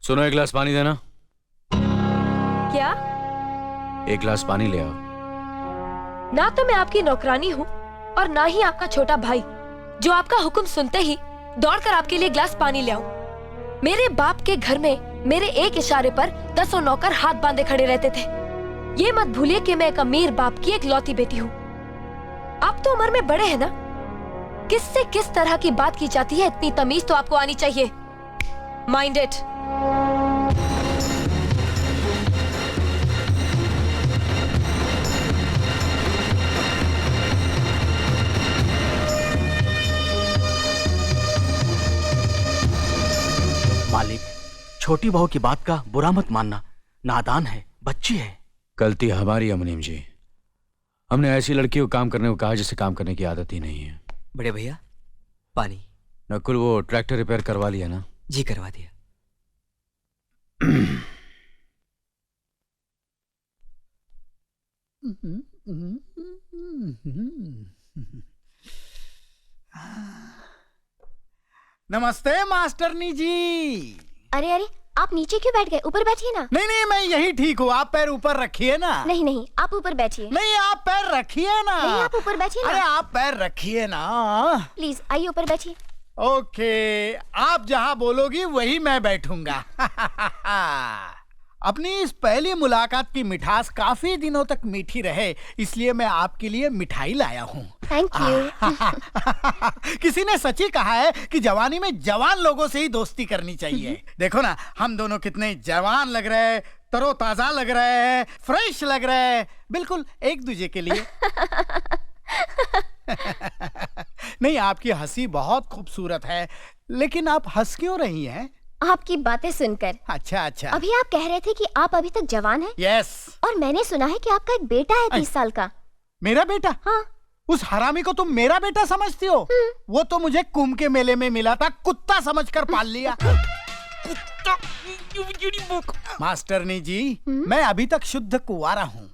सुनो, एक गिलास पानी देना। क्या? एक गिलास पानी ले आओ। ना तो मैं आपकी नौकरानी हूँ और ना ही आपका छोटा भाई जो आपका हुक्म सुनते ही दौड़कर आपके लिए गिलास पानी ले आऊं। मेरे बाप के घर में मेरे एक इशारे पर 10 नौकर हाथ बांधे खड़े रहते थे। ये मत भूलिए कि मैं एक अमीर बाप की इकलौती बेटी हूँ। आप तो उम्र में बड़े हैं ना, किससे किस तरह की बात की जाती है इतनी तमीज तो आपको आनी चाहिए। Mind it. मालिक, छोटी बहू की बात का बुरा मत मानना, नादान है, बच्ची है। गलती हमारी है मुनीम जी। हमने ऐसी लड़की को काम करने को कहा जिसे काम करने की आदत ही नहीं है। बड़े भैया, पानी। नकुल, वो ट्रैक्टर रिपेयर करवा लिया ना? जी करवा दिया। नमस्ते मास्टरनी जी। अरे अरे, आप नीचे क्यों बैठ गए? ऊपर बैठिए ना। नहीं नहीं, मैं यही ठीक हूँ। आप पैर ऊपर रखिए ना। नहीं नहीं, आप ऊपर बैठिए। नहीं, आप पैर रखिए ना। नहीं, आप ऊपर बैठिए ना। अरे आप पैर रखिए ना। प्लीज आइए ऊपर बैठिए। ओके, आप जहाँ बोलोगी वही मैं बैठूंगा। अपनी इस पहली मुलाकात की मिठास काफी दिनों तक मीठी रहे, इसलिए मैं आपके लिए मिठाई लाया हूँ। Thank you. किसी ने सच ही कहा है कि जवानी में जवान लोगों से ही दोस्ती करनी चाहिए। देखो ना, हम दोनों कितने जवान लग रहे हैं, तरोताजा लग रहे हैं, फ्रेश लग रहे हैं, बिल्कुल एक दूसरे के लिए। नहीं, आपकी हंसी बहुत खूबसूरत है, लेकिन आप हंस क्यों रही हैं? आपकी बातें सुनकर। अच्छा अच्छा। अभी आप कह रहे थे कि आप अभी तक जवान हैं। यस। और मैंने सुना है कि आपका एक बेटा है 30 साल का। मेरा बेटा? हाँ। उस हरामी को तुम मेरा बेटा समझती हो? वो तो मुझे कुंभ के मेले में मिला था, कुत्ता समझकर पाल लिया। मास्टरनी जी, मैं अभी तक शुद्ध कुंवारा हूँ।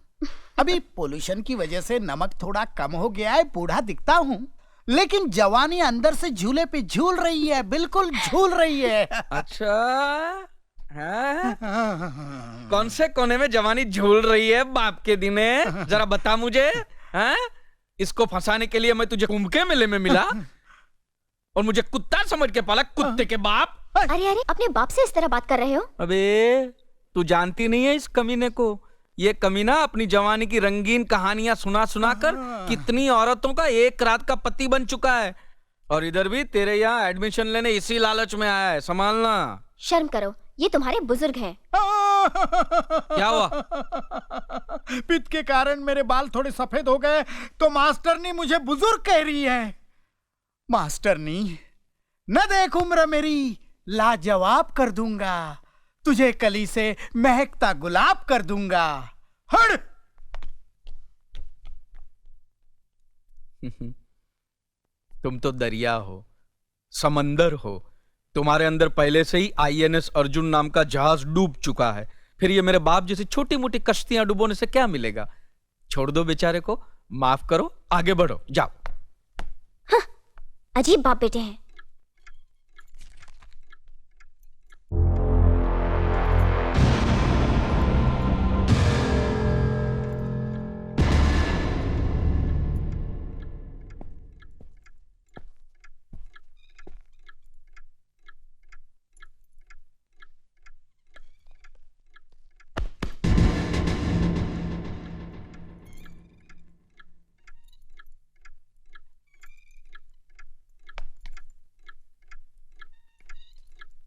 अभी पोल्यूशन की वजह से नमक थोड़ा कम हो गया है, बूढ़ा दिखता हूँ, लेकिन जवानी अंदर से झूले पे झूल रही है, बिल्कुल झूल रही है। अच्छा है? कौन से कोने में जवानी झूल रही है बाप के दिने? जरा बता मुझे। हैं? इसको फंसाने के लिए मैं तुझे कुंभ के मेले में मिला और मुझे कुत्ता समझ के पाला, कुत्ते के बाप। अरे अरे, अपने बाप से इस तरह बात कर रहे हो? अबे तू जानती नहीं है इस कमीने को। ये कमीना अपनी जवानी की रंगीन कहानियां सुना सुना कर कितनी औरतों का एक रात का पति बन चुका है, और इधर भी तेरे यहाँ एडमिशन लेने इसी लालच में आया है। संभालना। शर्म करो, ये तुम्हारे बुजुर्ग हैं। क्या हुआ? पित्त के कारण मेरे बाल थोड़े सफेद हो गए तो मास्टरनी मुझे बुजुर्ग कह रही है। मास्टरनी, न देख उम्र मेरी, लाजवाब कर दूंगा तुझे, कली से महकता गुलाब कर दूंगा। हट। तुम तो दरिया हो, समंदर हो। तुम्हारे अंदर पहले से ही INS अर्जुन नाम का जहाज डूब चुका है। फिर ये मेरे बाप जैसी छोटी मोटी कश्तियां डुबोने से क्या मिलेगा? छोड़ दो बेचारे को, माफ करो, आगे बढ़ो, जाओ। हाँ, अजीब बाप बेटे हैं।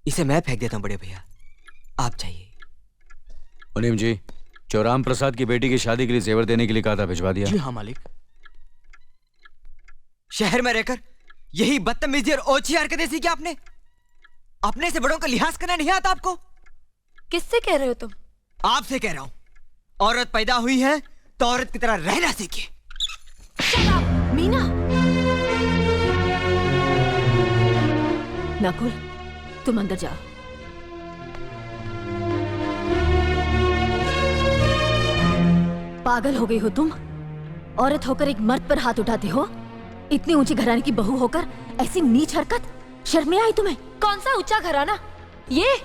इसे मैं फेंक देता हूँ बड़े भैया, आप जाइए। मुनीम जी, चौराम प्रसाद की बेटी की शादी के लिए जेवर देने के लिए कहा था, भिजवा दिया? जी हाँ मालिक। शहर में रहकर यही बदतमीजी और ओछी हरकतें सीखी आपने? अपने से बड़ों का लिहाज करना नहीं आता आपको? किससे कह रहे हो तुम? आपसे कह रहा हूं। औरत पैदा हुई है तो औरत की तरह रहना सीखिए। मीना। नकुल, तुम अंदर जाओ। पागल हो गई हो तुम? औरत होकर एक मर्द पर हाथ उठाती हो? इतनी ऊंची घराने की बहू होकर ऐसी नीच हरकत, शर्म नहीं आई तुम्हें? कौन सा ऊंचा घराना? ये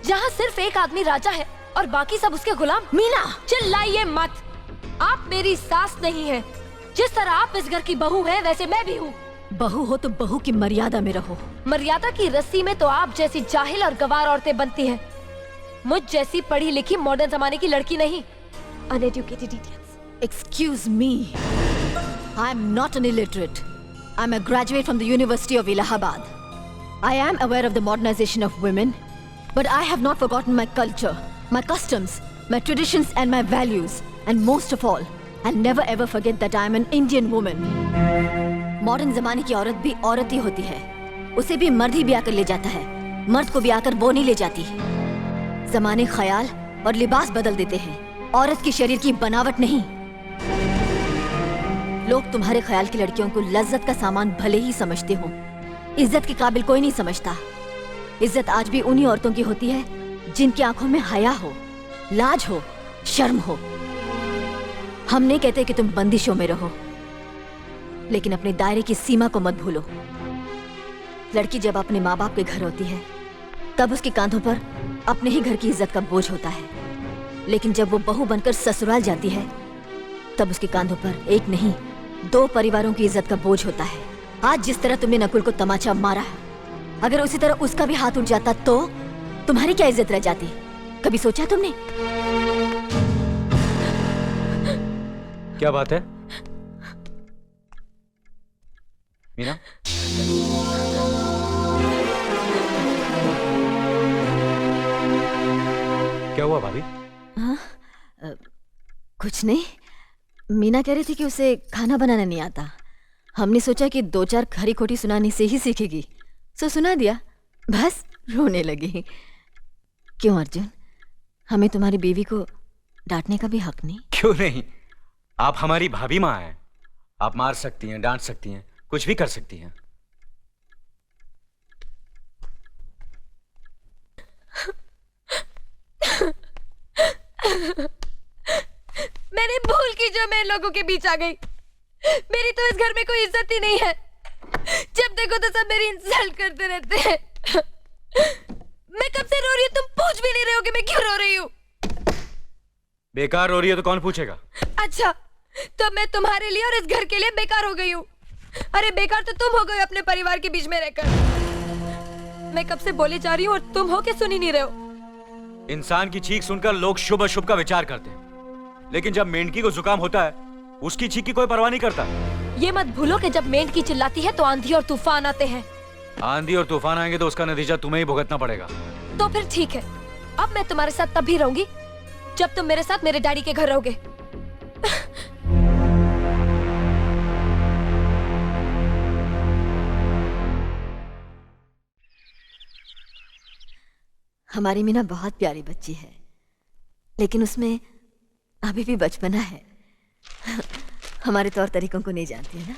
जहाँ सिर्फ एक आदमी राजा है और बाकी सब उसके गुलाम। मीना, चिल्लाइए मत। आप मेरी सास नहीं है। जिस तरह आप इस घर की बहू है वैसे मैं भी हूँ। बहू हो तो बहू की मर्यादा में रहो। मर्यादा की रस्सी में तो आप जैसी जाहिल और गवार औरतें बनती हैं। मुझ जैसी पढ़ी लिखी मॉडर्न जमाने की लड़की नहीं। Uneducated idiots. Excuse me. I am not an illiterate. I am a graduate from the University of Allahabad. I am aware of the modernization of women, but I have not forgotten my culture, my customs, my traditions and my values. And most of all, I'll never ever forget that I am an Indian woman. Modern जमाने की औरत भी औरत ही होती है। उसे भी मर्द ही ब्याह कर ले जाता है, मर्द को ब्याह कर वो नहीं ले जाती। जमाने ख्याल और लिबास बदल देते हैं, औरत की शरीर की बनावट नहीं। लोग तुम्हारे ख्याल की लड़कियों को लज्जत का सामान भले ही समझते हो, इज्जत के काबिल कोई नहीं समझता। इज्जत आज भी उन्हीं औरतों की होती है जिनकी आंखों में हया हो, लाज हो, शर्म हो। हम नहीं कहते कि तुम बंदिशों में रहो, लेकिन अपने दायरे की सीमा को मत भूलो। लड़की जब अपने माँ बाप के घर होती है तब उसके कांधों पर अपने ही घर की इज्जत का बोझ होता है, लेकिन जब वो बहू बनकर ससुराल जाती है तब उसके कांधों पर एक नहीं 2 परिवारों की इज्जत का बोझ होता है। आज जिस तरह तुमने नकुल को तमाचा मारा, अगर उसी तरह उसका भी हाथ उठ जाता तो तुम्हारी क्या इज्जत रह जाती? कभी सोचा तुमने? क्या बात है मीना? क्या हुआ भाभी? कुछ नहीं। मीना कह रही थी कि उसे खाना बनाना नहीं आता। हमने सोचा कि 2-4 खरी खोटी सुनाने से ही सीखेगी, सो सुना दिया, बस रोने लगी। क्यों अर्जुन, हमें तुम्हारी बीवी को डांटने का भी हक नहीं? क्यों नहीं, आप हमारी भाभी माँ हैं। आप मार सकती हैं, डांट सकती हैं, कुछ भी कर सकती हैं। मैंने भूल की जो मैं लोगों के बीच आ गई। मेरी तो इस घर में कोई इज्जत ही नहीं है। जब देखो तो सब मेरी इंसल्ट करते रहते हैं। मैं कब से रो रही हूँ, तुम पूछ भी नहीं रहे हो कि मैं क्यों रो रही हूँ। बेकार रो रही है तो कौन पूछेगा? अच्छा, तो मैं तुम्हारे लिए और इस घर के लिए बेकार हो गई हूँ। अरे बेकार तो तुम हो गए अपने परिवार के बीच में रहकर। मैं कब से बोले जा रही हूँ और तुम हो के सुन ही नहीं रहे हो। इंसान की चीख सुनकर लोग शुभ अशुभ का विचार करते हैं, लेकिन जब मेंढकी को जुकाम होता है उसकी चीख की कोई परवाह नहीं करता। ये मत भूलो कि जब मेंढकी चिल्लाती है तो आंधी और तूफान आते हैं। आंधी और तूफान आएंगे तो उसका नतीजा तुम्हें ही भुगतना पड़ेगा। तो फिर ठीक है, अब मैं तुम्हारे साथ तब भी रहूंगी जब तुम मेरे साथ मेरे डैडी के घर रहोगे। हमारी मीना बहुत प्यारी बच्ची है, लेकिन उसमें अभी भी बचपना है। हमारे तौर तरीकों को नहीं जानती है ना,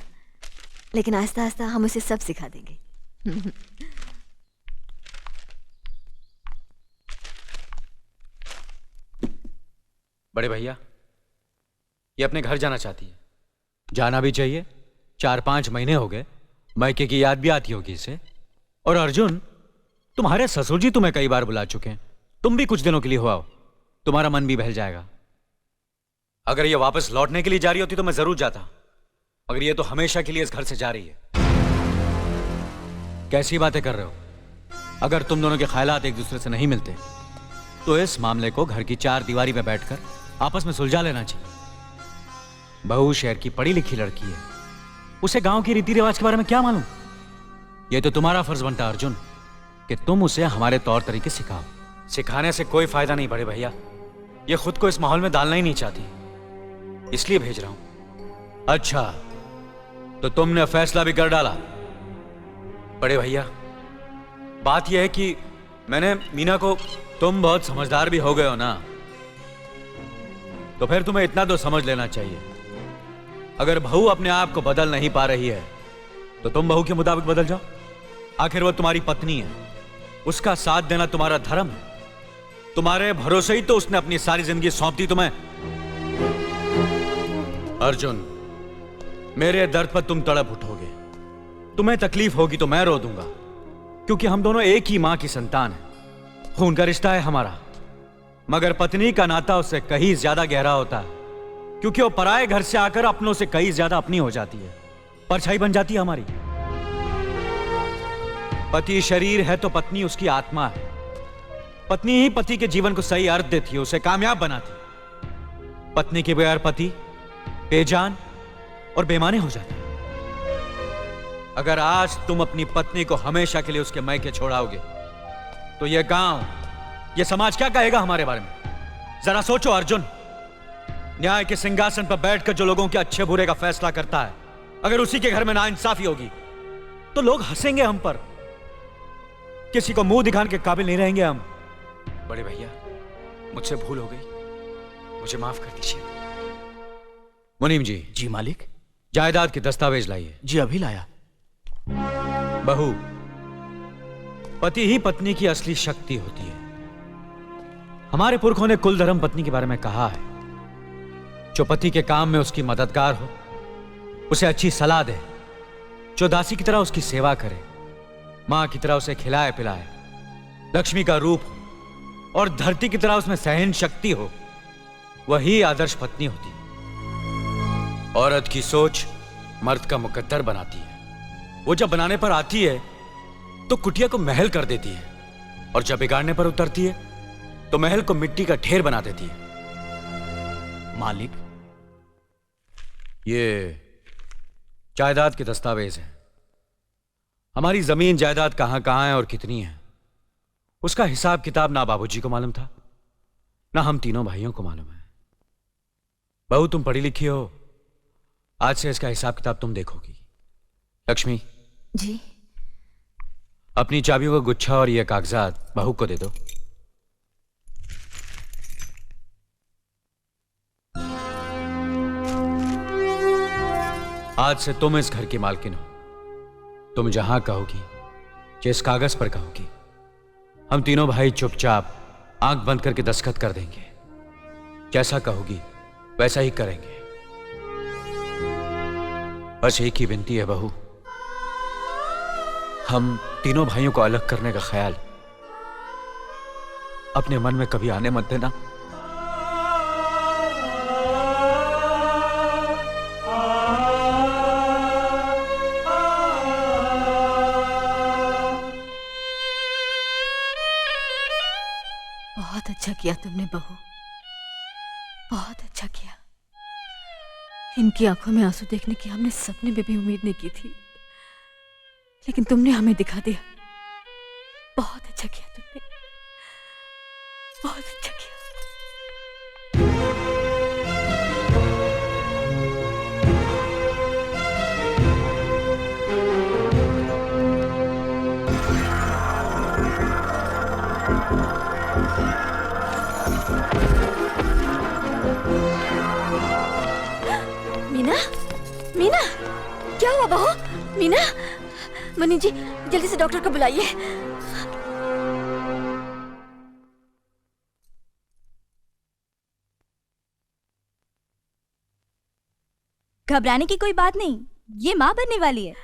लेकिन आहिस्ता आहिस्ता हम उसे सब सिखा देंगे। बड़े भैया, ये अपने घर जाना चाहती है। जाना भी चाहिए, 4-5 महीने हो गए, मायके की याद भी आती होगी इसे। और अर्जुन, तुम्हारे ससुर जी तुम्हें कई बार बुला चुके हैं, तुम भी कुछ दिनों के लिए हो आओ, तुम्हारा मन भी बहल जाएगा। अगर ये वापस लौटने के लिए जा रही होती तो मैं जरूर जाता, मगर ये तो हमेशा के लिए इस घर से जा रही है। कैसी बातें कर रहे हो? अगर तुम दोनों के ख्यालात एक दूसरे से नहीं मिलते तो इस मामले को घर की 4 दीवारी में बैठकर आपस में सुलझा लेना चाहिए। बहू शहर की पढ़ी लिखी लड़की है, उसे गांव की रीति रिवाज के बारे में क्या मालूम? यह तो तुम्हारा फर्ज बनता है अर्जुन कि तुम उसे हमारे तौर तरीके सिखाओ। सिखाने से कोई फायदा नहीं बड़े भैया, ये खुद को इस माहौल में डालना ही नहीं चाहती, इसलिए भेज रहा हूं। अच्छा, तो तुमने फैसला भी कर डाला? बड़े भैया, बात यह है कि मैंने मीना को, तुम बहुत समझदार भी हो गए हो ना, तो फिर तुम्हें इतना तो समझ लेना चाहिए, अगर बहू अपने आप को बदल नहीं पा रही है तो तुम बहू के मुताबिक बदल जाओ। आखिर वो तुम्हारी पत्नी है, उसका साथ देना तुम्हारा धर्म है। तुम्हारे भरोसे ही तो उसने अपनी सारी जिंदगी सौंप दी तुम्हें। अर्जुन, मेरे दर्द पर तुम तड़प उठोगे, तुम्हें तकलीफ होगी तो मैं रो दूंगा, क्योंकि हम दोनों एक ही मां की संतान हैं। खून का रिश्ता है हमारा, मगर पत्नी का नाता उससे कहीं ज्यादा गहरा होता है, क्योंकि वो पराए घर से आकर अपनों से कहीं ज्यादा अपनी हो जाती है, परछाई बन जाती है हमारी। पति शरीर है तो पत्नी उसकी आत्मा है। पत्नी ही पति के जीवन को सही अर्थ देती है, उसे कामयाब बनाती है। पत्नी के बगैर पति बेजान और बेमाने हो जाते हैं। अगर आज तुम अपनी पत्नी को हमेशा के लिए उसके मायके छोड़ाओगे तो यह गांव, यह समाज क्या कहेगा हमारे बारे में? जरा सोचो अर्जुन, न्याय के सिंहासन पर बैठकर जो लोगों के अच्छे बुरे का फैसला करता है, अगर उसी के घर में नाइंसाफी होगी तो लोग हंसेंगे हम पर, किसी को मुंह दिखाने के काबिल नहीं रहेंगे हम। बड़े भैया, मुझसे भूल हो गई, मुझे माफ कर दीजिए। मुनीम जी। जी मालिक। जायदाद के दस्तावेज लाइए। जी अभी लाया। बहू, पति ही पत्नी की असली शक्ति होती है। हमारे पुरखों ने कुल धर्म पत्नी के बारे में कहा है, जो पति के काम में उसकी मददगार हो, उसे अच्छी सलाह दे, जो दासी की तरह उसकी सेवा करे, मां की तरह उसे खिलाए पिलाए, लक्ष्मी का रूप हो और धरती की तरह उसमें सहन शक्ति हो, वही आदर्श पत्नी होती है। औरत की सोच मर्द का मुकद्दर बनाती है। वो जब बनाने पर आती है तो कुटिया को महल कर देती है, और जब बिगाड़ने पर उतरती है तो महल को मिट्टी का ढेर बना देती है। मालिक, ये जायदाद के दस्तावेज हैं। हमारी जमीन जायदाद कहां कहां है और कितनी है, उसका हिसाब किताब ना बाबूजी को मालूम था, ना हम तीनों भाइयों को मालूम है। बहू, तुम पढ़ी लिखी हो, आज से इसका हिसाब किताब तुम देखोगी। लक्ष्मी जी। अपनी चाबियों का गुच्छा और ये कागजात बहू को दे दो। आज से तुम इस घर की मालकिन हो। तुम जहां कहोगी, जिस कागज पर कहोगी, हम तीनों भाई चुपचाप आंख बंद करके दस्तखत कर देंगे। जैसा कहोगी वैसा ही करेंगे। बस एक ही विनती है बहू, हम तीनों भाइयों को अलग करने का ख्याल अपने मन में कभी आने मत देना। बहुत अच्छा किया तुमने बहू, बहुत अच्छा किया। इनकी आंखों में आंसू देखने की हमने सपने में भी उम्मीद नहीं की थी, लेकिन तुमने हमें दिखा दिया। बहुत अच्छा किया तुमने, बहुत अच्छा किया। मीना, मीना, क्या हुआ बहू? मीना, मनी जी जल्दी से डॉक्टर को बुलाइए। घबराने की कोई बात नहीं, ये माँ बनने वाली है।